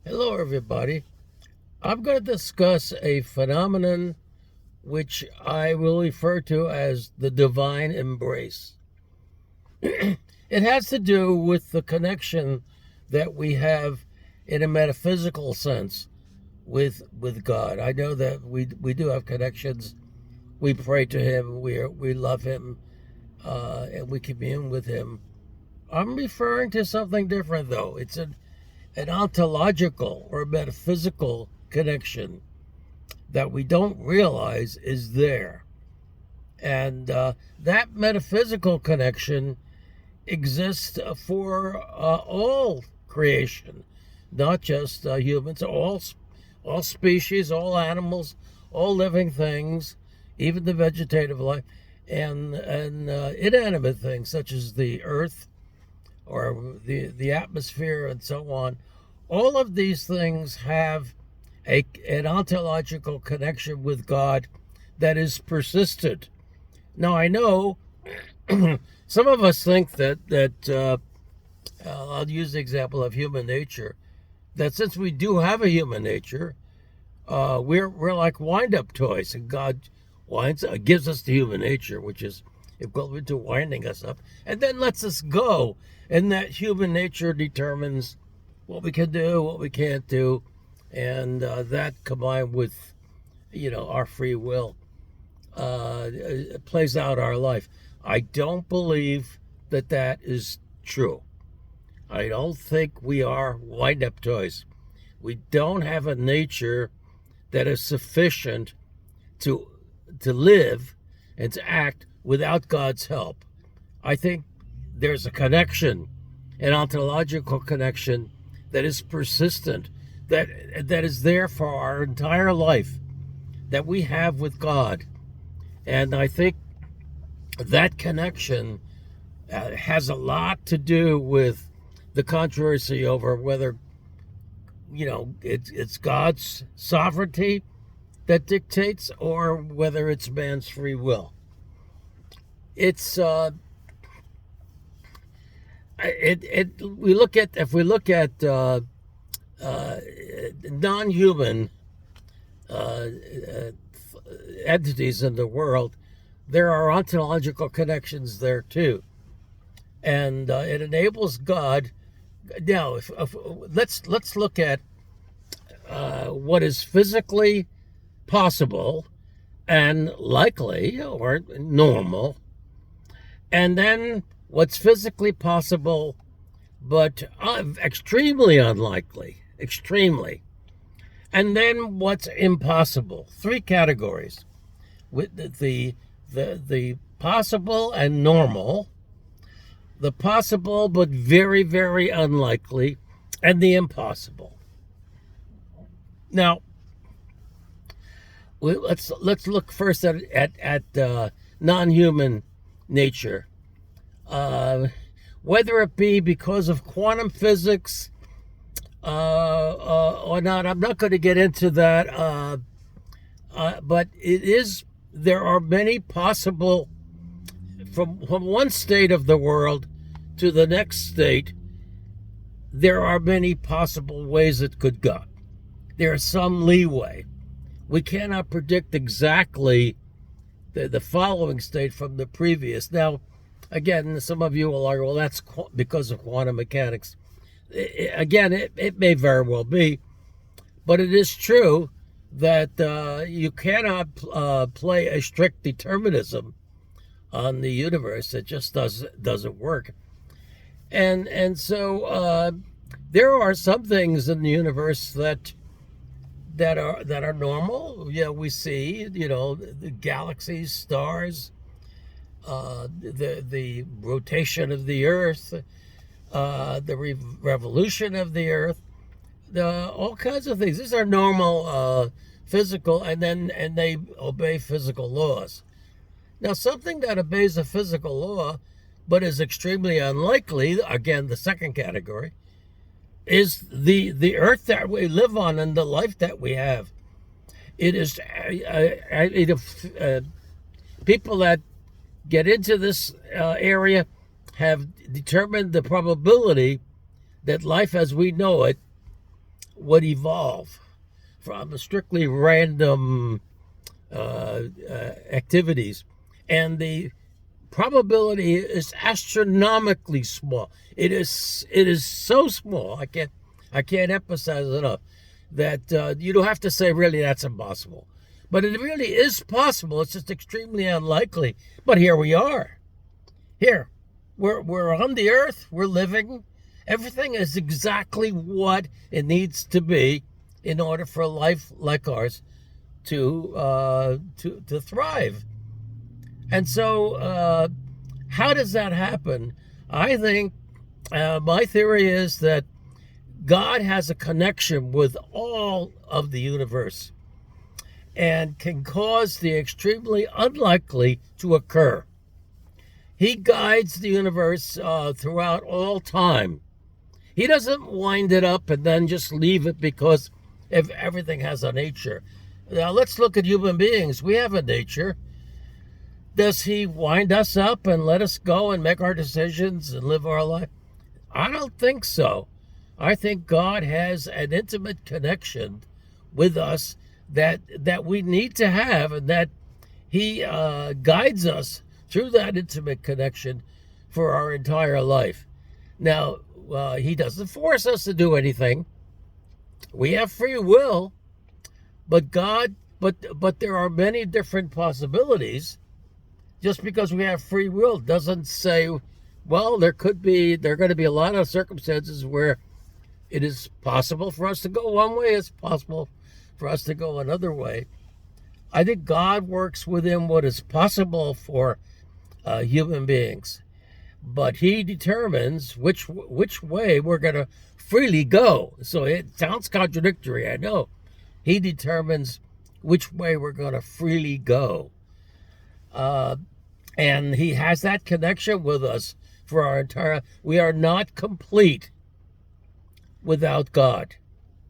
Hello, everybody. I'm going to discuss a phenomenon which I will refer to as the divine embrace. It has to do with the connection that we have in a metaphysical sense with God. I know that we do have connections. We pray to Him, we love Him, and we commune with Him. I'm referring to something different, though. It's an ontological or metaphysical connection that we don't realize is there. And that metaphysical connection exists for all creation, not just humans, all species, all animals, all living things, even the vegetative life, and inanimate things such as the earth or the atmosphere and so on. All of these things have an ontological connection with God that is persistent. Now, I know some of us think that I'll use the example of human nature, that since we do have a human nature, we're like wind-up toys, and God gives us the human nature, which is equivalent to winding us up, and then lets us go. And that human nature determines what we can do, what we can't do, and that combined with, our free will, plays out our life. I don't believe that is true. I don't think we are wind-up toys. We don't have a nature that is sufficient to live and to act without God's help. I think there's a connection, an ontological connection that is persistent, that is there for our entire life, that we have with God. And I think that connection has a lot to do with the controversy over whether, it's God's sovereignty that dictates or whether it's man's free will. It's we look at if we look at non-human entities in the world, there are ontological connections there too, and it enables God. Now, if let's look at what is physically possible and likely or normal, and then what's physically possible but extremely unlikely, extremely, and then what's impossible. Three categories: with the possible and normal, the possible but very, very unlikely, and the impossible. Now, let's look first at non-human nature. Whether it be because of quantum physics or not, I'm not going to get into that. But there are many possible, from one state of the world to the next state, there are many possible ways it could go. There's some leeway. We cannot predict exactly the following state from the previous. Now, again, some of you will argue, well, that's because of quantum mechanics. Again, it may very well be, but it is true that you cannot play a strict determinism on the universe. It just doesn't work. And so there are some things in the universe that are normal. We see, the galaxies, stars, the rotation of the Earth, the revolution of the Earth, all kinds of things. These are normal physical, and they obey physical laws. Now, something that obeys a physical law but is extremely unlikely, again, the second category, is the Earth that we live on and the life that we have. It is people that get into this area have determined the probability that life as we know it would evolve from strictly random activities, and the probability is astronomically small. It is so small. I can't emphasize enough that you don't have to say really that's impossible, but it really is possible. It's just extremely unlikely. But here we are. Here, we're on the earth. We're living. Everything is exactly what it needs to be in order for a life like ours to thrive. And so, how does that happen? I think my theory is that God has a connection with all of the universe and can cause the extremely unlikely to occur. He guides the universe throughout all time. He doesn't wind it up and then just leave it because if everything has a nature. Now let's look at human beings. We have a nature. Does he wind us up and let us go and make our decisions and live our life? I don't think so. I think God has an intimate connection with us that we need to have, and that he guides us through that intimate connection for our entire life. Now, he doesn't force us to do anything. We have free will, but there are many different possibilities. Just because we have free will doesn't say, well, there are going to be a lot of circumstances where it is possible for us to go one way, it's possible for us to go another way. I think God works within what is possible for human beings, but he determines which way we're going to freely go. So it sounds contradictory, I know. He determines which way we're going to freely go. And he has that connection with us for our entire... We are not complete without God.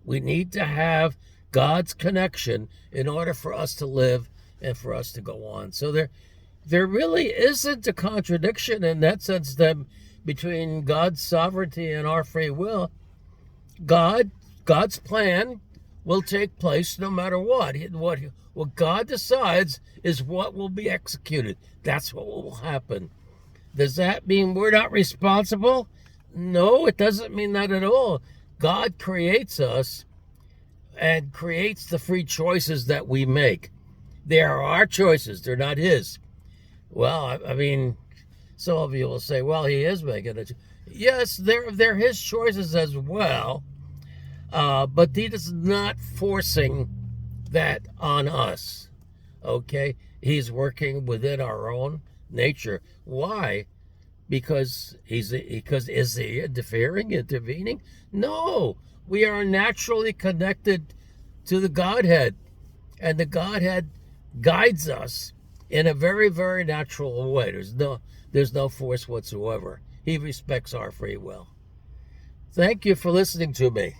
We need to have God's connection in order for us to live and for us to go on. So there really isn't a contradiction in that sense then between God's sovereignty and our free will. God's plan will take place no matter what. What God decides is what will be executed. That's what will happen. Does that mean we're not responsible? No, it doesn't mean that at all. God creates us and creates the free choices that we make. They are our choices. They're not his. Well, I mean, some of you will say, well, he is making it. Yes, they're his choices as well. But he is not forcing that on us. Okay? He's working within our own nature. Why? Because is he intervening? No. We are naturally connected to the Godhead. And the Godhead guides us in a very, very natural way. There's no force whatsoever. He respects our free will. Thank you for listening to me.